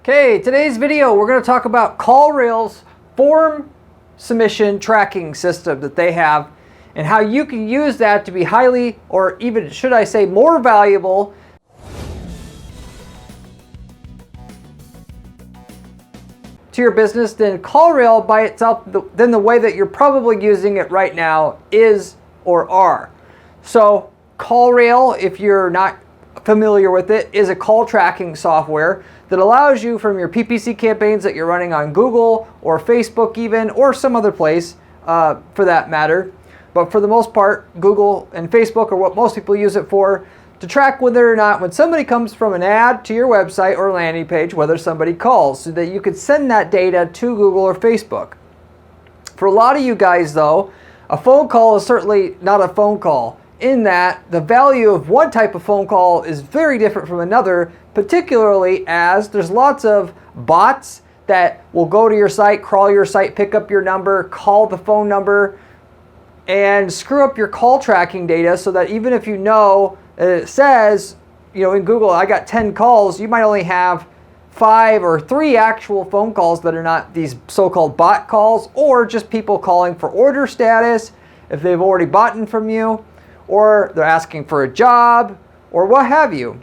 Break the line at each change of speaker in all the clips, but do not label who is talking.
Okay, today's video we're going to talk about Callrail's form submission tracking system that they have and how you can use that to be highly, or even should I say more valuable to your business than Callrail by itself, than the way that you're probably using it right now is or are. So Callrail, if you're not familiar with it, is a call tracking software that allows you from your PPC campaigns that you're running on Google or Facebook even, or some other place for that matter. But for the most part, Google and Facebook are what most people use it for, to track whether or not when somebody comes from an ad to your website or landing page, whether somebody calls, so that you could send that data to Google or Facebook. For a lot of you guys though, a phone call is certainly not a phone call, in that the value of one type of phone call is very different from another, particularly as there's lots of bots that will go to your site, crawl your site, pick up your number, call the phone number, and screw up your call tracking data, so that even if you know that it says, in Google, I got 10 calls, you might only have 5 or 3 actual phone calls that are not these so-called bot calls, or just people calling for order status if they've already bought from you, or they're asking for a job, or what have you.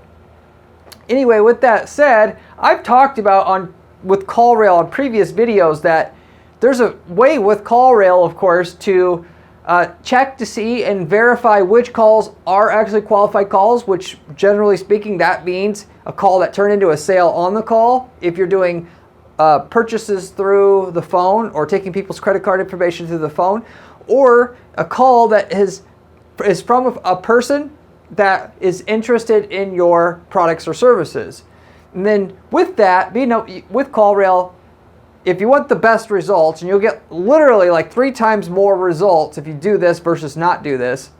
Anyway, with that said, I've talked about with Callrail on previous videos that there's a way with Callrail, of course, to check to see and verify which calls are actually qualified calls, which generally speaking, that means a call that turned into a sale on the call. If you're doing purchases through the phone, or taking people's credit card information through the phone, or a call that is from a person that is interested in your products or services. And then with that, with Callrail, if you want the best results, and you'll get literally like 3 times more results if you do this versus not do this,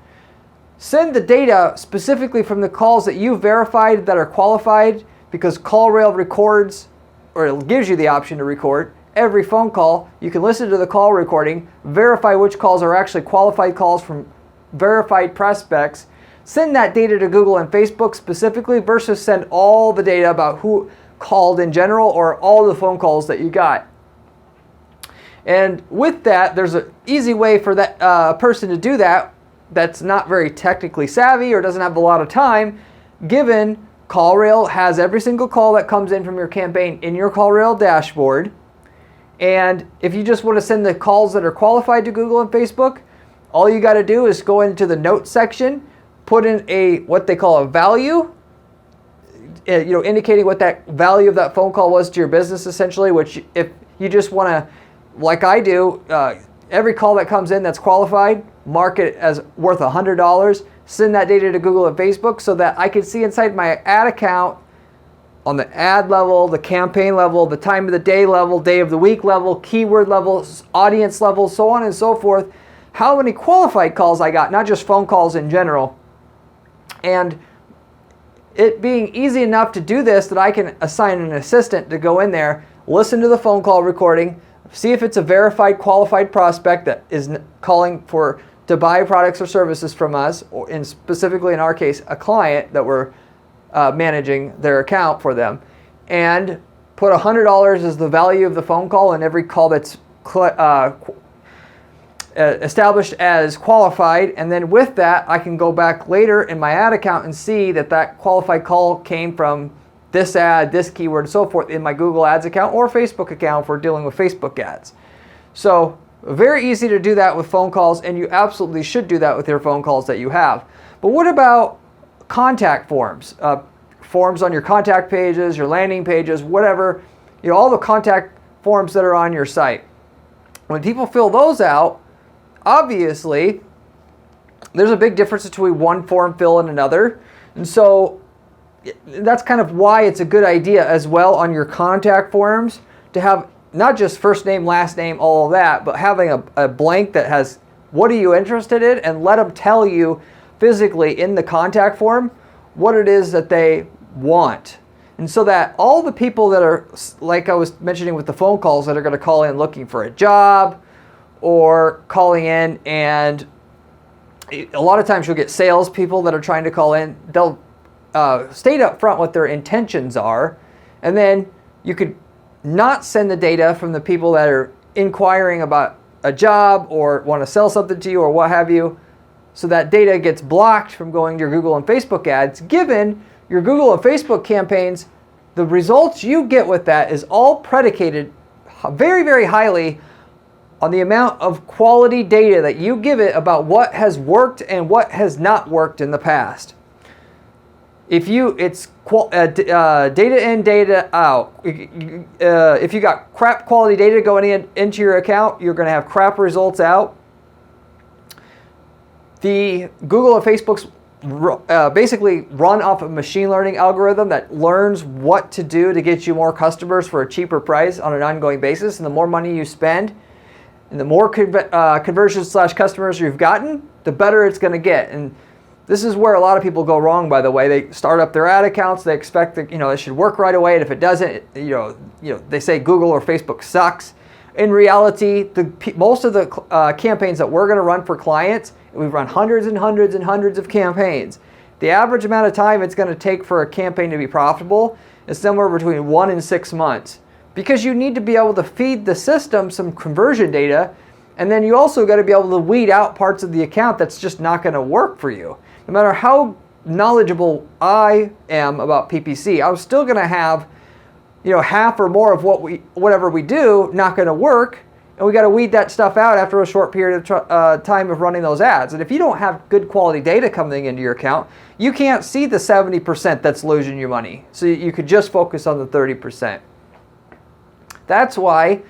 send the data specifically from the calls that you verified that are qualified, because Callrail records, or it gives you the option to record every phone call. You can listen to the call recording, verify which calls are actually qualified calls from verified prospects, send that data to Google and Facebook specifically, versus send all the data about who called in general, or all the phone calls that you got. And with that, there's an easy way for that person to do that that's not very technically savvy or doesn't have a lot of time, given Callrail has every single call that comes in from your campaign in your Callrail dashboard. And if you just want to send the calls that are qualified to Google and Facebook, all you got to do is go into the notes section, put in what they call a value, indicating what that value of that phone call was to your business, essentially. Which, if you just want to, like I do, every call that comes in that's qualified, mark it as worth $100, send that data to Google and Facebook, so that I can see inside my ad account, on the ad level, the campaign level, the time of the day level, day of the week level, keyword level, audience level, so on and so forth, how many qualified calls I got, not just phone calls in general. And it being easy enough to do this that I can assign an assistant to go in there, listen to the phone call recording, see if it's a verified qualified prospect that is calling to buy products or services from us, or specifically in our case, a client that we're managing their account for them, and put $100 as the value of the phone call, and every call that's established as qualified. And then with that, I can go back later in my ad account and see that qualified call came from this ad, this keyword, and so forth, in my Google Ads account or Facebook account if we're dealing with Facebook ads. So very easy to do that with phone calls, and you absolutely should do that with your phone calls that you have. But what about contact forms? Forms on your contact pages, your landing pages, whatever, all the contact forms that are on your site. When people fill those out, obviously, there's a big difference between one form fill and another. And so that's kind of why it's a good idea as well on your contact forms to have not just first name, last name, all of that, but having a blank that has what are you interested in, and let them tell you physically in the contact form what it is that they want. And so that all the people that are, like I was mentioning with the phone calls, that are going to call in looking for a job, or calling in, and a lot of times you'll get salespeople that are trying to call in. They'll state up front what their intentions are, and then You could not send the data from the people that are inquiring about a job or want to sell something to you or what have you. So that data gets blocked from going to your Google and Facebook ads. Given your Google and Facebook campaigns, the results you get with that is all predicated very, very highly on the amount of quality data that you give it about what has worked and what has not worked in the past. If it's data in, data out. If you got crap quality data going into your account, you're going to have crap results out. The Google and Facebook's basically run off a machine learning algorithm that learns what to do to get you more customers for a cheaper price on an ongoing basis. And the more money you spend and the more conversions / customers you've gotten, the better it's going to get. And this is where a lot of people go wrong, by the way. They start up their ad accounts. They expect that it should work right away, and if it doesn't, they say Google or Facebook sucks. In reality, most of the campaigns that we're going to run for clients, we've run hundreds and hundreds and hundreds of campaigns. The average amount of time it's going to take for a campaign to be profitable is somewhere between 1 and 6 months, because you need to be able to feed the system some conversion data, and then you also got to be able to weed out parts of the account that's just not going to work for you. No matter how knowledgeable I am about PPC, I'm still going to have half or more of whatever we do not going to work, and we got to weed that stuff out after a short period of time of running those ads. And if you don't have good quality data coming into your account, you can't see the 70% that's losing you money. So you could just focus on the 30%. That's why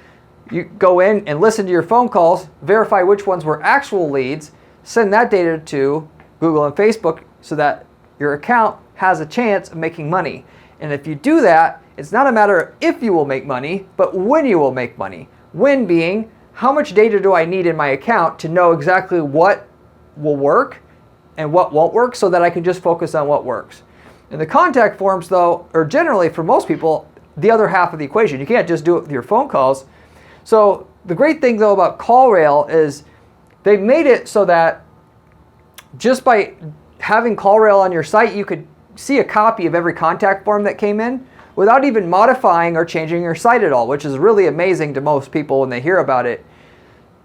you go in and listen to your phone calls, verify which ones were actual leads, send that data to Google and Facebook so that your account has a chance of making money. And if you do that, it's not a matter of if you will make money, but when you will make money. When being, how much data do I need in my account to know exactly what will work and what won't work, so that I can just focus on what works. And the contact forms, though, are generally, for most people, the other half of the equation. You can't just do it with your phone calls. So the great thing, though, about Callrail is they've made it so that just by having Callrail on your site, you could see a copy of every contact form that came in without even modifying or changing your site at all, which is really amazing to most people when they hear about it.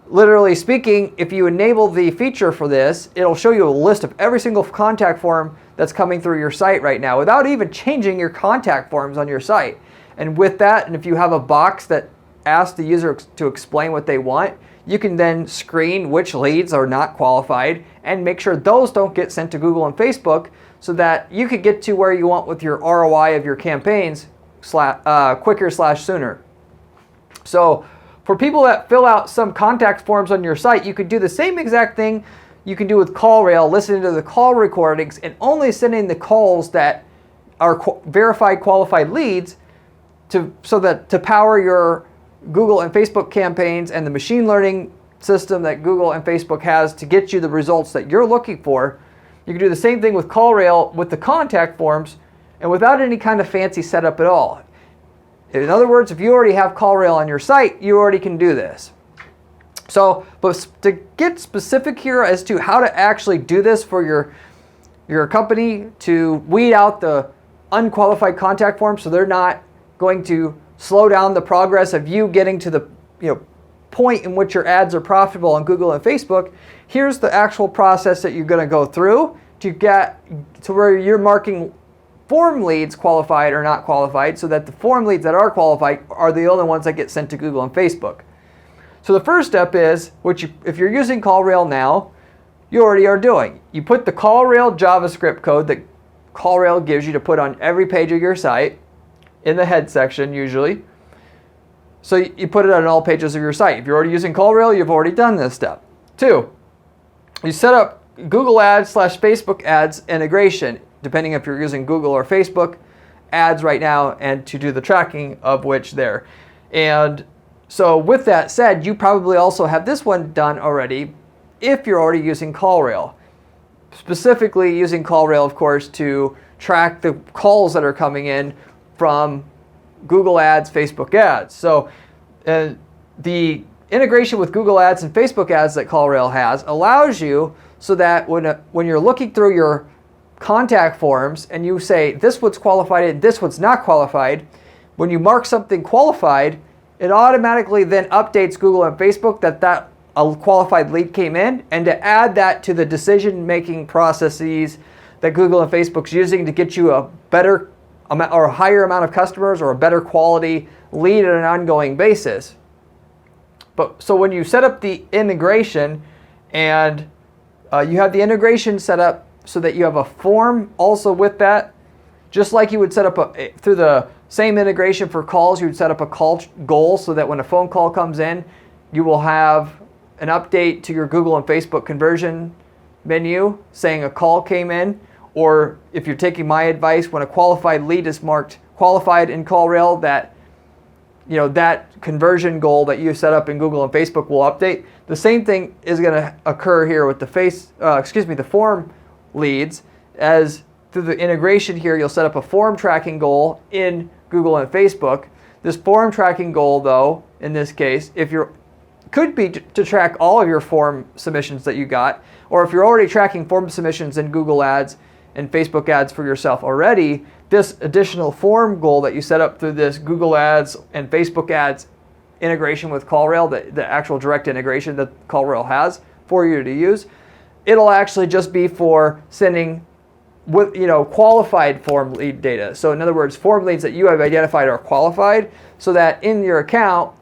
Literally speaking, if you enable the feature for this, it'll show you a list of every single contact form that's coming through your site right now without even changing your contact forms on your site. And with that, and if you have a box that asks the user to explain what they want, you can then screen which leads are not qualified and make sure those don't get sent to Google and Facebook, so that you could get to where you want with your ROI of your campaigns quicker / sooner. So for people that fill out some contact forms on your site, you could do the same exact thing you can do with Callrail, listening to the call recordings and only sending the calls that are verified qualified leads to power your Google and Facebook campaigns and the machine learning system that Google and Facebook has to get you the results that you're looking for. You can do the same thing with Callrail with the contact forms and without any kind of fancy setup at all. In other words, if you already have Callrail on your site, you already can do this. So, but to get specific here as to how to actually do this for your company, to weed out the unqualified contact forms so they're not going to slow down the progress of you getting to the point in which your ads are profitable on Google and Facebook, here's the actual process that you're going to go through to get to where you're marking form leads qualified or not qualified, so that the form leads that are qualified are the only ones that get sent to Google and Facebook. So the first step is, if you're using Callrail now, you already are doing. You put the Callrail JavaScript code that Callrail gives you to put on every page of your site, in the head section usually. So you put it on all pages of your site. If you're already using Callrail, you've already done this step. 2, you set up Google Ads / Facebook Ads integration, depending if you're using Google or Facebook Ads right now, and to do the tracking of which there. And so with that said, you probably also have this one done already if you're already using Callrail. Specifically using Callrail, of course, to track the calls that are coming in from Google Ads, Facebook Ads. So the integration with Google Ads and Facebook Ads that Callrail has allows you so that when you're looking through your contact forms and you say this one's qualified and this one's not qualified, when you mark something qualified, it automatically then updates Google and Facebook that a qualified lead came in, and to add that to the decision-making processes that Google and Facebook's using to get you a better amount or a higher amount of customers or a better quality lead on an ongoing basis. But so when you set up the integration and you have the integration set up so that you have a form also with that, just like you would set up through the same integration for calls, you would set up a call goal so that when a phone call comes in, you will have an update to your Google and Facebook conversion menu saying a call came in. Or if you're taking my advice, when a qualified lead is marked qualified in Callrail, that that conversion goal that you set up in Google and Facebook will update. The same thing is going to occur here with the form leads, as through the integration here, you'll set up a form tracking goal in Google and Facebook. This form tracking goal, though, in this case, could be to track all of your form submissions that you got, or if you're already tracking form submissions in Google Ads and Facebook Ads for yourself already, this additional form goal that you set up through this Google Ads and Facebook Ads integration with Callrail, the actual direct integration that Callrail has for you to use, it'll actually just be for sending with qualified form lead data. So in other words, form leads that you have identified are qualified, so that in your account,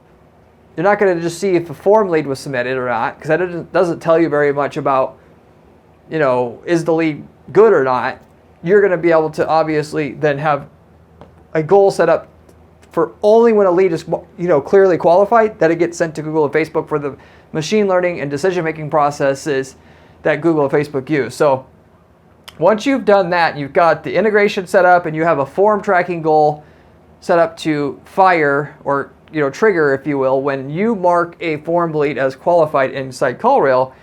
you're not going to just see if a form lead was submitted or not, because that doesn't tell you very much about, is the lead good or not. You're going to be able to obviously then have a goal set up for only when a lead is clearly qualified, that it gets sent to Google and Facebook for the machine learning and decision-making processes that Google and Facebook use. So once you've done that, you've got the integration set up and you have a form tracking goal set up to fire or trigger, if you will, when you mark a form lead as qualified inside Callrail,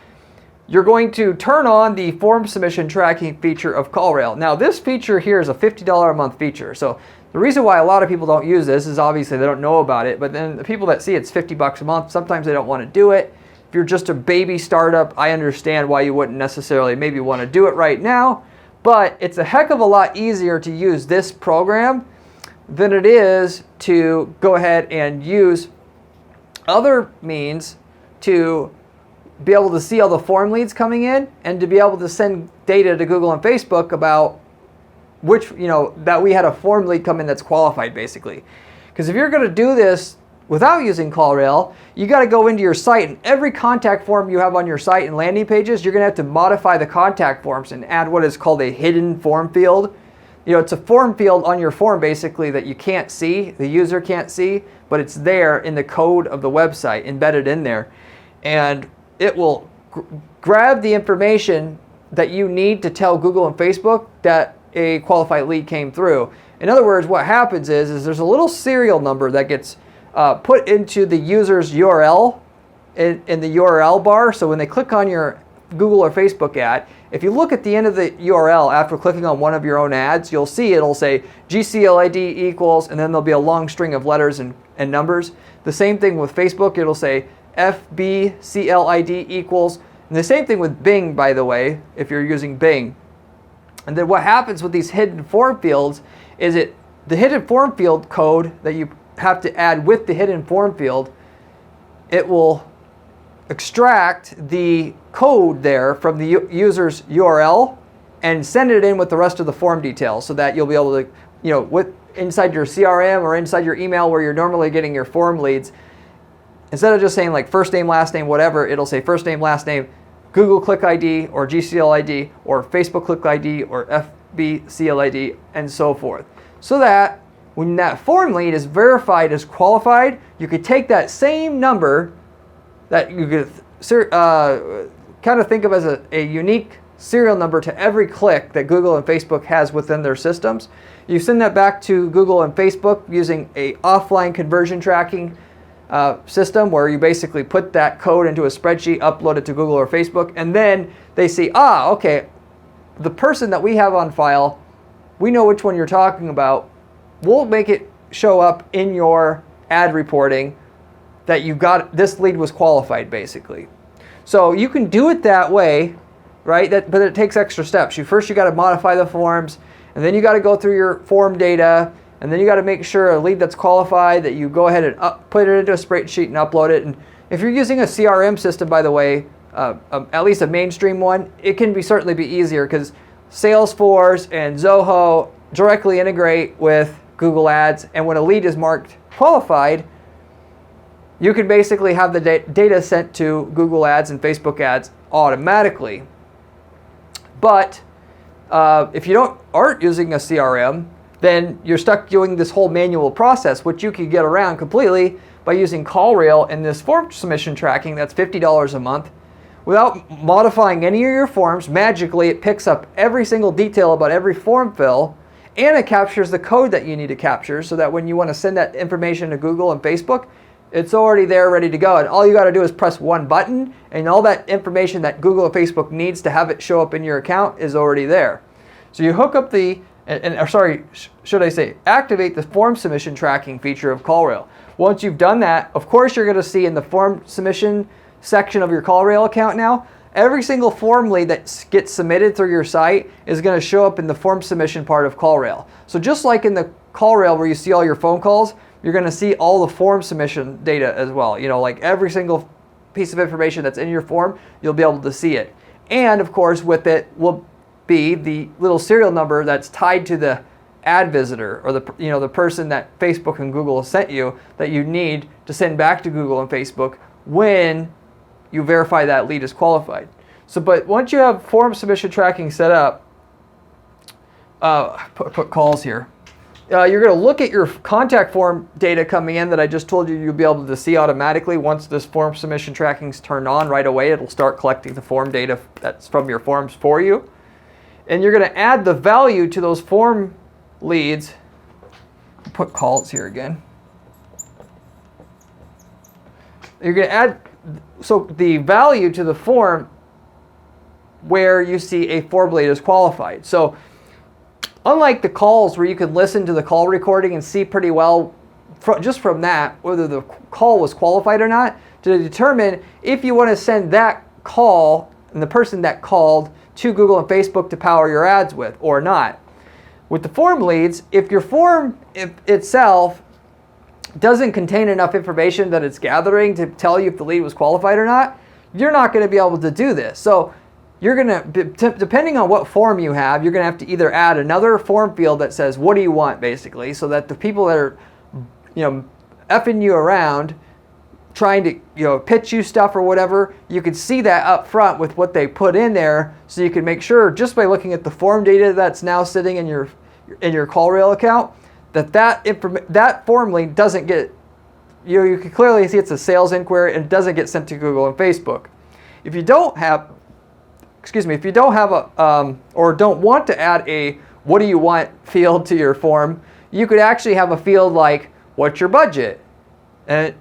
you're going to turn on the form submission tracking feature of Callrail. Now, this feature here is a $50 a month feature. So the reason why a lot of people don't use this is obviously they don't know about it, but then the people that see it's $50 a month, sometimes they don't want to do it. If you're just a baby startup, I understand why you wouldn't necessarily maybe want to do it right now, but it's a heck of a lot easier to use this program than it is to go ahead and use other means to be able to see all the form leads coming in and to be able to send data to Google and Facebook about which, that we had a form lead come in that's qualified, basically. Because if you're going to do this without using Callrail, you got to go into your site, and every contact form you have on your site and landing pages, you're going to have to modify the contact forms and add what is called a hidden form field. It's a form field on your form, basically, that you can't see, the user can't see, but it's there in the code of the website, embedded in there. And it will grab the information that you need to tell Google and Facebook that a qualified lead came through. In other words, what happens is there's a little serial number that gets put into the user's URL in the URL bar. So when they click on your Google or Facebook ad, if you look at the end of the URL after clicking on one of your own ads, you'll see it'll say GCLID equals, and then there'll be a long string of letters and numbers. The same thing with Facebook, it'll say FBCLID equals, and the same thing with Bing, by the way, if you're using Bing. And then what happens with these hidden form fields is the hidden form field code that you have to add with the hidden form field, it will extract the code there from the user's URL and send it in with the rest of the form details, so that you'll be able to, inside your CRM or inside your email where you're normally getting your form leads, instead of just saying like first name, last name, whatever, it'll say first name, last name, Google Click ID or GCLID or Facebook Click ID or FBCLID and so forth. So that when that form lead is verified as qualified, you could take that same number that you could kind of think of as a unique serial number to every click that Google and Facebook has within their systems. You send that back to Google and Facebook using a offline conversion tracking system where you basically put that code into a spreadsheet, upload it to Google or Facebook, and then they see, okay, the person that we have on file, we know which one you're talking about. We'll make it show up in your ad reporting that you got, this lead was qualified, basically. So you can do it that way, right? But it takes extra steps. First you got to modify the forms, and then you got to go through your form data, And then you got to make sure a lead that's qualified, that you go ahead and put it into a spreadsheet and upload it. And if you're using a CRM system, by the way, at least a mainstream one, it can certainly be easier because Salesforce and Zoho directly integrate with Google Ads. And when a lead is marked qualified, you can basically have the data sent to Google Ads and Facebook Ads automatically. But if you aren't using a CRM, then you're stuck doing this whole manual process, which you could get around completely by using Callrail and this form submission tracking that's $50 a month. Without modifying any of your forms, magically it picks up every single detail about every form fill, and it captures the code that you need to capture so that when you want to send that information to Google and Facebook, it's already there ready to go. And all you got to do is press one button, and all that information that Google and Facebook needs to have it show up in your account is already there. So you hook up activate the form submission tracking feature of Callrail. Once you've done that, of course you're going to see in the form submission section of your Callrail account now, every single form lead that gets submitted through your site is going to show up in the form submission part of Callrail. So just like in the Callrail where you see all your phone calls, you're going to see all the form submission data as well. You know, like every single piece of information that's in your form, you'll be able to see it. And of course, with it will be the little serial number that's tied to the ad visitor, or the person that Facebook and Google sent you, that you need to send back to Google and Facebook when you verify that lead is qualified. So, but once you have form submission tracking set up, put calls here. You're going to look at your contact form data coming in that I just told you you'll be able to see automatically. Once this form submission tracking is turned on right away, it'll start collecting the form data that's from your forms for you. And you're going to add the value to those form leads. Put calls here again. You're going to add the value to the form where you see a form lead is qualified. So unlike the calls where you can listen to the call recording and see pretty well just from that whether the call was qualified or not, to determine if you want to send that call and the person that called to Google and Facebook to power your ads with or not. With the form leads, if your form itself doesn't contain enough information that it's gathering to tell you if the lead was qualified or not, you're not going to be able to do this. So you're going to, depending on what form you have, you're going to have to either add another form field that says, what do you want, basically, so that the people that are, effing you around, trying to, pitch you stuff or whatever, you could see that up front with what they put in there, so you can make sure, just by looking at the form data that's now sitting in your Callrail account, that form lead doesn't get, you can clearly see it's a sales inquiry and it doesn't get sent to Google and Facebook. If you don't have or don't want to add a what do you want field to your form, you could actually have a field like what's your budget, and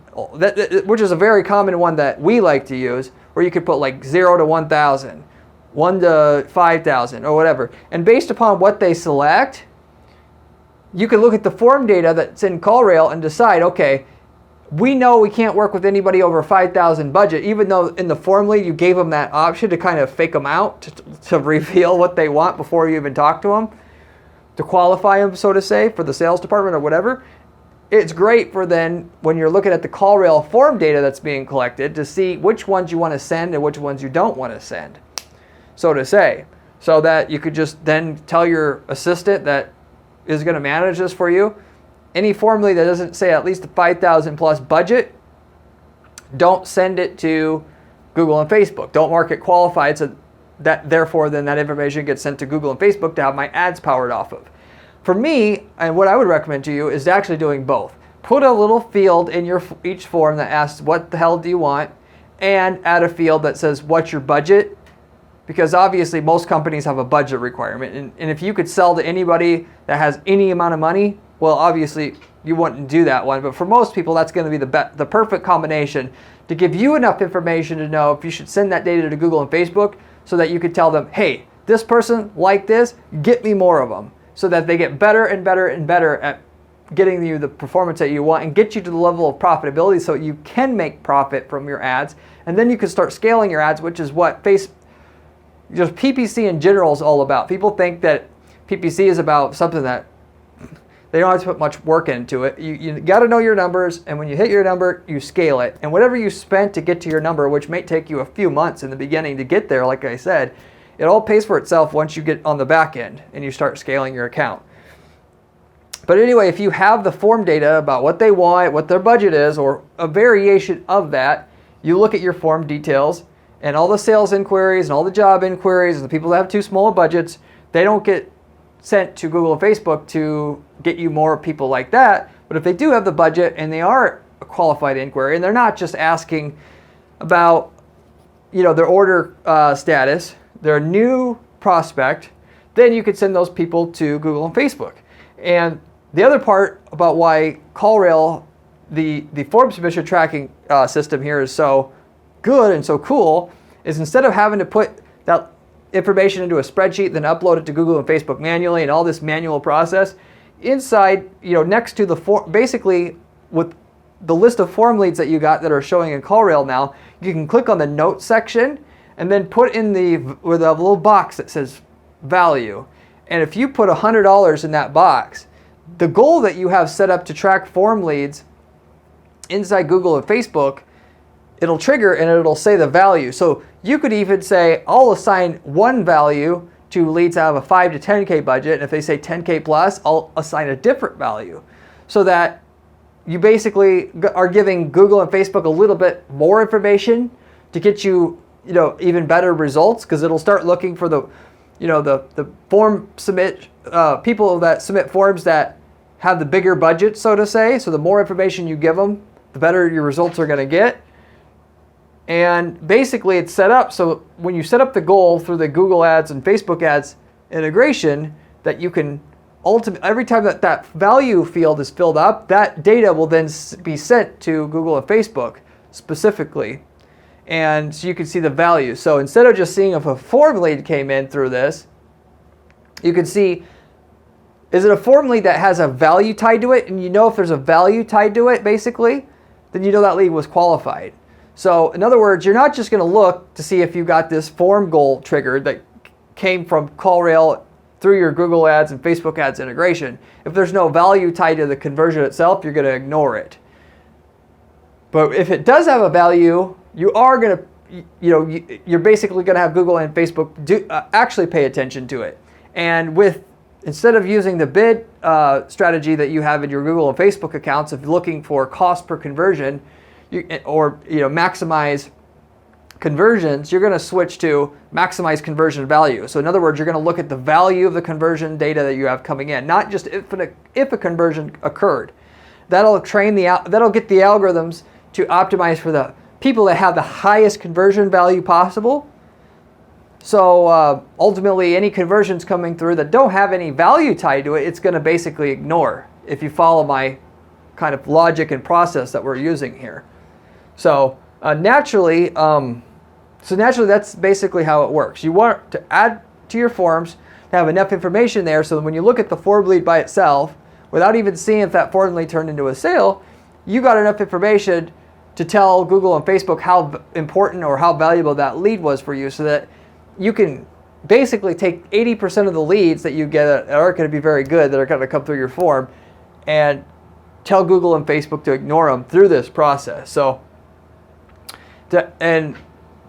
which is a very common one that we like to use, where you could put like 0 to 1,000, 1 to 5,000 or whatever. And based upon what they select, you can look at the form data that's in Callrail and decide, okay, we know we can't work with anybody over 5,000 budget, even though in the form lead you gave them that option to kind of fake them out, to reveal what they want before you even talk to them, to qualify them, so to say, for the sales department or whatever. It's great for then, when you're looking at the Callrail form data that's being collected, to see which ones you want to send and which ones you don't want to send, so to say. So that you could just then tell your assistant that is going to manage this for you, any form lead that doesn't say at least a 5,000 plus budget, don't send it to Google and Facebook. Don't mark it qualified, so that therefore then that information gets sent to Google and Facebook to have my ads powered off of. For me, and what I would recommend to you is actually doing both. Put a little field in each form that asks what the hell do you want, and add a field that says what's your budget, because obviously most companies have a budget requirement, and if you could sell to anybody that has any amount of money, well, obviously you wouldn't do that one, but for most people that's going to be the perfect combination to give you enough information to know if you should send that data to Google and Facebook, so that you could tell them, hey, this person like this, get me more of them, so that they get better and better and better at getting you the performance that you want and get you to the level of profitability so you can make profit from your ads. And then you can start scaling your ads, which is what just PPC in general is all about. People think that PPC is about something that They don't have to put much work into it. You got to know your numbers, and when you hit your number, you scale it. And whatever you spent to get to your number, which may take you a few months in the beginning to get there, like I said, it all pays for itself once you get on the back end and you start scaling your account. But anyway, if you have the form data about what they want, what their budget is, or a variation of that, you look at your form details, and all the sales inquiries and all the job inquiries and the people that have too small budgets, they don't get sent to Google and Facebook to get you more people like that. But if they do have the budget and they are a qualified inquiry and they're not just asking about, their order status, they're a new prospect, then you could send those people to Google and Facebook. And the other part about why Callrail, the form submission tracking system here, is so good and so cool is instead of having to put that information into a spreadsheet, then upload it to Google and Facebook manually and all this manual process, inside, next to the form, basically with the list of form leads that you got that are showing in Callrail now, you can click on the notes section and then put in with a little box that says value. And if you put $100 in that box, the goal that you have set up to track form leads inside Google and Facebook, it'll trigger and it'll say the value. So you could even say, I'll assign one value to leads that have a 5 to 10K budget. And if they say 10K plus, I'll assign a different value. So that you basically are giving Google and Facebook a little bit more information to get you, even better results, because it'll start looking for the form submit, people that submit forms that have the bigger budget, so to say. So the more information you give them, the better your results are going to get. And basically it's set up so when you set up the goal through the Google Ads and Facebook Ads integration, that you can ultimately, every time that value field is filled up, that data will then be sent to Google and Facebook specifically. And so you can see the value. So instead of just seeing if a form lead came in through this, you can see, is it a form lead that has a value tied to it? And if there's a value tied to it, basically, then that lead was qualified. So in other words, you're not just going to look to see if you got this form goal triggered that came from Callrail through your Google Ads and Facebook Ads integration. If there's no value tied to the conversion itself, you're going to ignore it. But if it does have a value, you are going to, you're basically going to have Google and Facebook actually pay attention to it. And instead of using the bid strategy that you have in your Google and Facebook accounts of looking for cost per conversion, or maximize conversions, you're going to switch to maximize conversion value. So in other words, you're going to look at the value of the conversion data that you have coming in, not just if a conversion occurred. That'll get the algorithms to optimize for the people that have the highest conversion value possible. So ultimately, any conversions coming through that don't have any value tied to it, it's going to basically ignore, if you follow my kind of logic and process that we're using here. So naturally, that's basically how it works. You want to add to your forms to have enough information there so that when you look at the form lead by itself, without even seeing if that form lead turned into a sale, you got enough information to tell Google and Facebook how important or how valuable that lead was for you, so that you can basically take 80% of the leads that you get that aren't going to be very good, that are going to come through your form, and tell Google and Facebook to ignore them through this process. So, and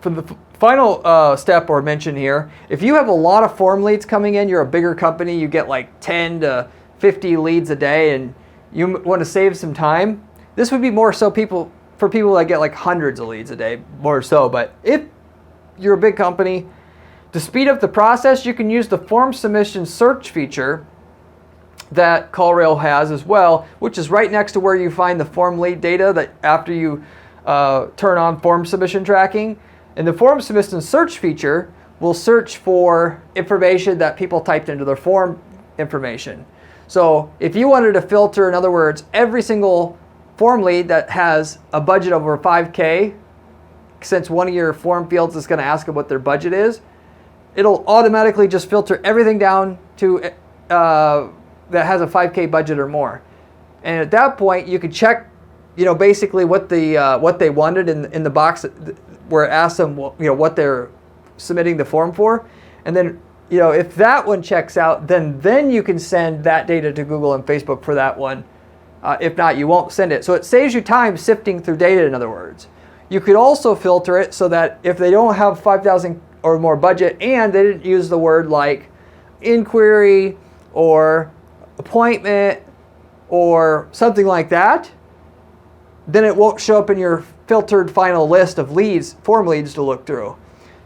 for the final step or mention here, if you have a lot of form leads coming in, you're a bigger company, you get like 10 to 50 leads a day, and you want to save some time, this would be more so for people that get like hundreds of leads a day, more so. But if you're a big company, to speed up the process, you can use the form submission search feature that Callrail has as well, which is right next to where you find the form lead data that after you turn on form submission tracking. And the form submission search feature will search for information that people typed into their form information. So if you wanted to filter, in other words, every single form lead that has a budget over 5K, since one of your form fields is going to ask them what their budget is, it'll automatically just filter everything down to that has a 5K budget or more. And at that point, you could check, basically what they wanted in the box where it asks them, what they're submitting the form for, and then if that one checks out, then you can send that data to Google and Facebook for that one. If not, you won't send it. So it saves you time sifting through data, in other words. You could also filter it so that if they don't have 5,000 or more budget and they didn't use the word like inquiry or appointment or something like that, then it won't show up in your filtered final list of leads, form leads to look through.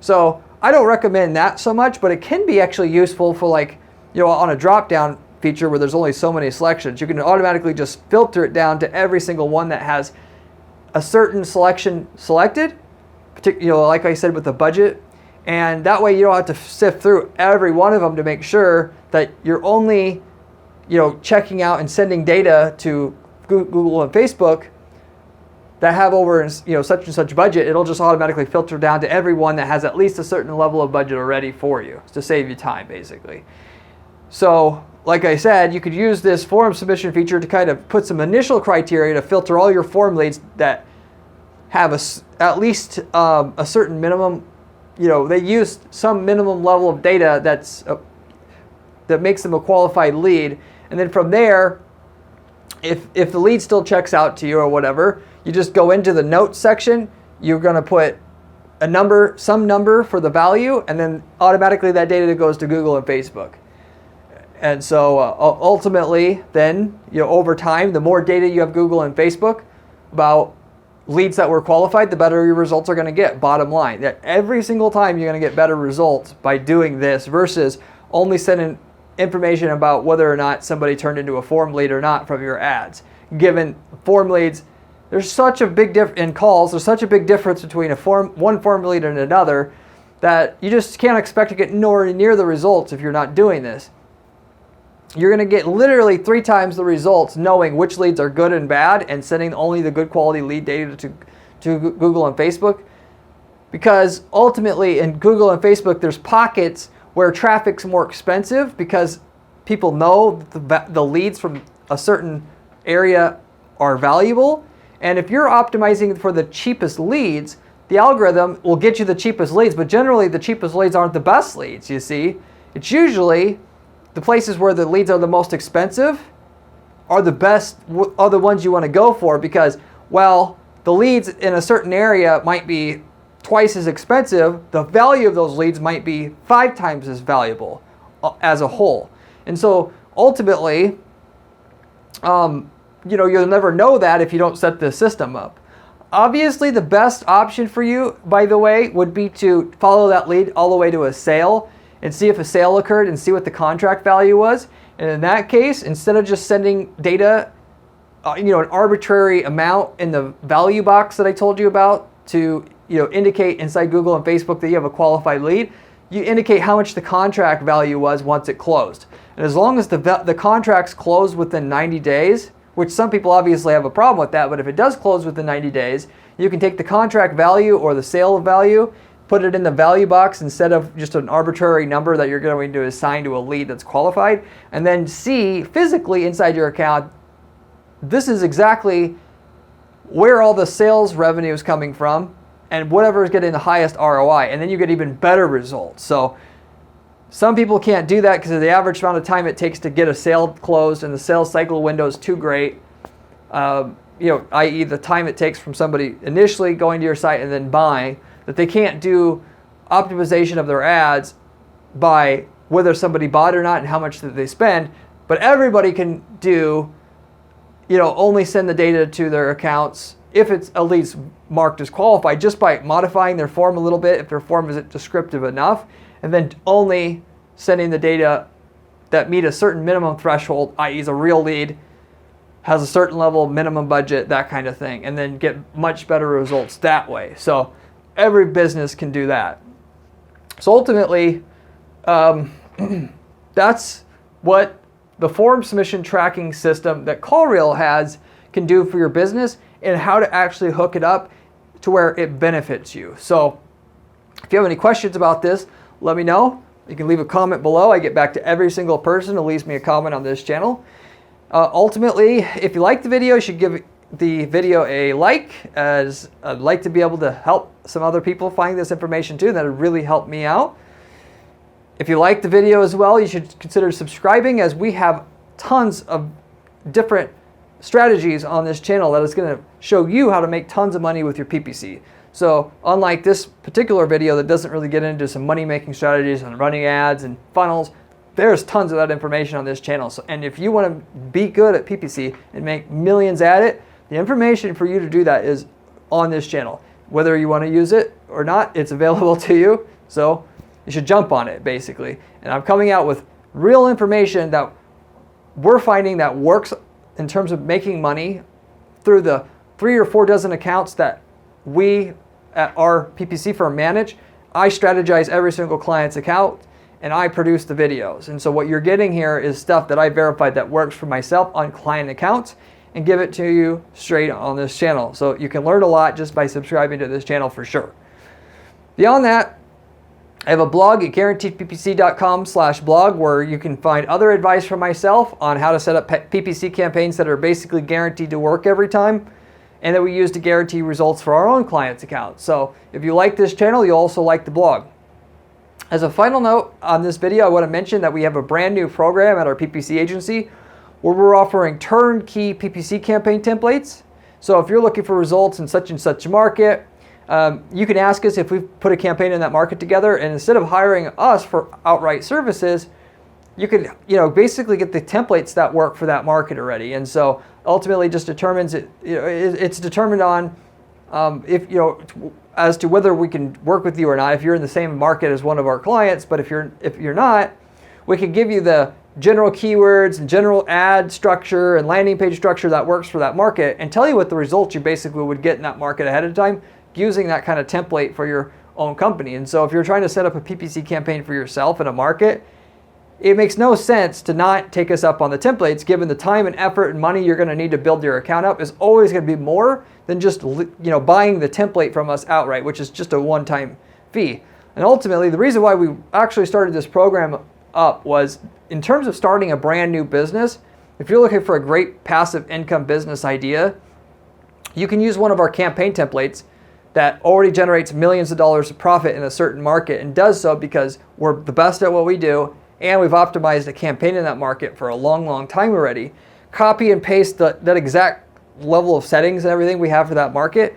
So I don't recommend that so much, but it can be actually useful for like, on a drop-down feature where there's only so many selections. You can automatically just filter it down to every single one that has a certain selection selected, like I said with the budget. And that way you don't have to sift through every one of them to make sure that you're only, checking out and sending data to Google and Facebook that have over, such and such budget. It'll just automatically filter down to everyone that has at least a certain level of budget already for you to save you time, basically. So, like I said, you could use this form submission feature to kind of put some initial criteria to filter all your form leads that have at least a certain minimum, they use some minimum level of data that makes them a qualified lead. And then from there, if the lead still checks out to you or whatever, you just go into the notes section. You're going to put some number for the value, and then automatically that data goes to Google and Facebook. And so ultimately, then, over time, the more data you have Google and Facebook about leads that were qualified, the better your results are going to get. Bottom line, that every single time you're going to get better results by doing this versus only sending information about whether or not somebody turned into a form lead or not from your ads. Given form leads, there's such a big difference in calls. There's such a big difference between one form lead and another that you just can't expect to get nowhere near the results if you're not doing this. You're going to get literally 3 times the results knowing which leads are good and bad and sending only the good quality lead data to Google and Facebook. Because ultimately in Google and Facebook, there's pockets where traffic's more expensive because people know the leads from a certain area are valuable. And if you're optimizing for the cheapest leads, the algorithm will get you the cheapest leads, but generally the cheapest leads aren't the best leads, you see. It's usually the places where the leads are the most expensive are the best, are the ones you want to go for because, well, the leads in a certain area might be twice as expensive. The value of those leads might be 5 times as valuable as a whole. And so ultimately, you'll never know that if you don't set the system up. Obviously, the best option for you, by the way, would be to follow that lead all the way to a sale and see if a sale occurred and see what the contract value was. And in that case, instead of just sending data, an arbitrary amount in the value box that I told you about to, indicate inside Google and Facebook that you have a qualified lead, you indicate how much the contract value was once it closed. And as long as the contract's closed within 90 days, which some people obviously have a problem with that, but if it does close within 90 days, you can take the contract value or the sale value, put it in the value box instead of just an arbitrary number that you're going to assign to a lead that's qualified, and then see physically inside your account, this is exactly where all the sales revenue is coming from and whatever is getting the highest ROI, and then you get even better results. So some people can't do that because of the average amount of time it takes to get a sale closed, and the sales cycle window is too great. I.e. the time it takes from somebody initially going to your site and then buying, that they can't do optimization of their ads by whether somebody bought or not and how much did they spend. But everybody can do, only send the data to their accounts if it's at least marked as qualified, just by modifying their form a little bit if their form isn't descriptive enough, and then only sending the data that meet a certain minimum threshold, i.e. is a real lead, has a certain level of minimum budget, that kind of thing, and then get much better results that way. So every business can do that. So ultimately, that's what the form submission tracking system that Callrail has can do for your business, and how to actually hook it up to where it benefits you. So if you have any questions about this, let me know. You can leave a comment below. I get back to every single person who leaves me a comment on this channel. Ultimately, if you like the video, you should give the video a like, as I'd like to be able to help some other people find this information too. That would really help me out. If you like the video as well, you should consider subscribing, as we have tons of different strategies on this channel that is going to show you how to make tons of money with your PPC. So unlike this particular video that doesn't really get into some money-making strategies and running ads and funnels, there's tons of that information on this channel. So, and if you want to be good at PPC and make millions at it, the information for you to do that is on this channel. Whether you want to use it or not, it's available to you. So you should jump on it, basically. And I'm coming out with real information that we're finding that works in terms of making money through the 3 or 4 dozen accounts that we at our PPC firm manage. I strategize every single client's account and I produce the videos. And so what you're getting here is stuff that I verified that works for myself on client accounts and give it to you straight on this channel. So you can learn a lot just by subscribing to this channel for sure. Beyond that, I have a blog at guaranteedppc.com/blog where you can find other advice from myself on how to set up PPC campaigns that are basically guaranteed to work every time and that we use to guarantee results for our own clients' accounts. So if you like this channel, you'll also like the blog. As a final note on this video, I want to mention that we have a brand new program at our PPC agency where we're offering turnkey PPC campaign templates. So if you're looking for results in such and such market, you can ask us if we've put a campaign in that market together, and instead of hiring us for outright services, you could basically get the templates that work for that market already. And so ultimately just determines it's determined on as to whether we can work with you or not. If you're in the same market as one of our clients, but if you're not, we can give you the general keywords and general ad structure and landing page structure that works for that market and tell you what the results you basically would get in that market ahead of time using that kind of template for your own company. And so if you're trying to set up a PPC campaign for yourself in a market, it makes no sense to not take us up on the templates, given the time and effort and money you're going to need to build your account up is always going to be more than just buying the template from us outright, which is just a one-time fee. And ultimately, the reason why we actually started this program up was in terms of starting a brand new business. If you're looking for a great passive income business idea, you can use one of our campaign templates that already generates millions of dollars of profit in a certain market, and does so because we're the best at what we do and we've optimized a campaign in that market for a long time already. Copy and paste that exact level of settings and everything we have for that market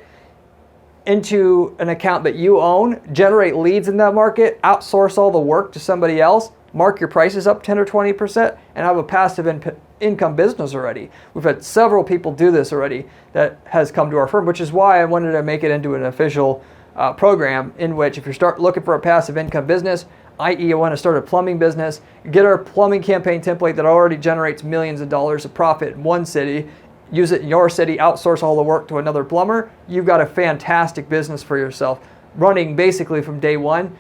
into an account that you own, generate leads in that market, outsource all the work to somebody else, mark your prices up 10 or 20%, and have a passive income business already. We've had several people do this already that has come to our firm, which is why I wanted to make it into an official program in which if you're looking for a passive income business, i.e. you want to start a plumbing business, get our plumbing campaign template that already generates millions of dollars of profit in one city, use it in your city, outsource all the work to another plumber, you've got a fantastic business for yourself running basically from day one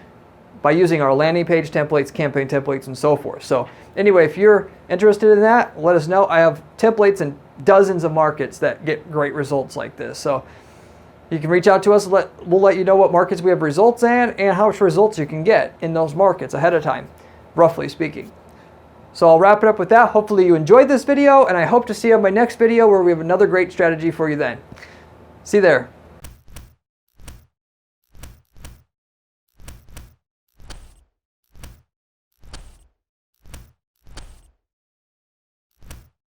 by using our landing page templates, campaign templates, and so forth. So anyway, if you're interested in that, let us know. I have templates in dozens of markets that get great results like this. So you can reach out to us. We'll let you know what markets we have results in and how much results you can get in those markets ahead of time, roughly speaking. So I'll wrap it up with that. Hopefully you enjoyed this video, and I hope to see you on my next video where we have another great strategy for you then. See you there.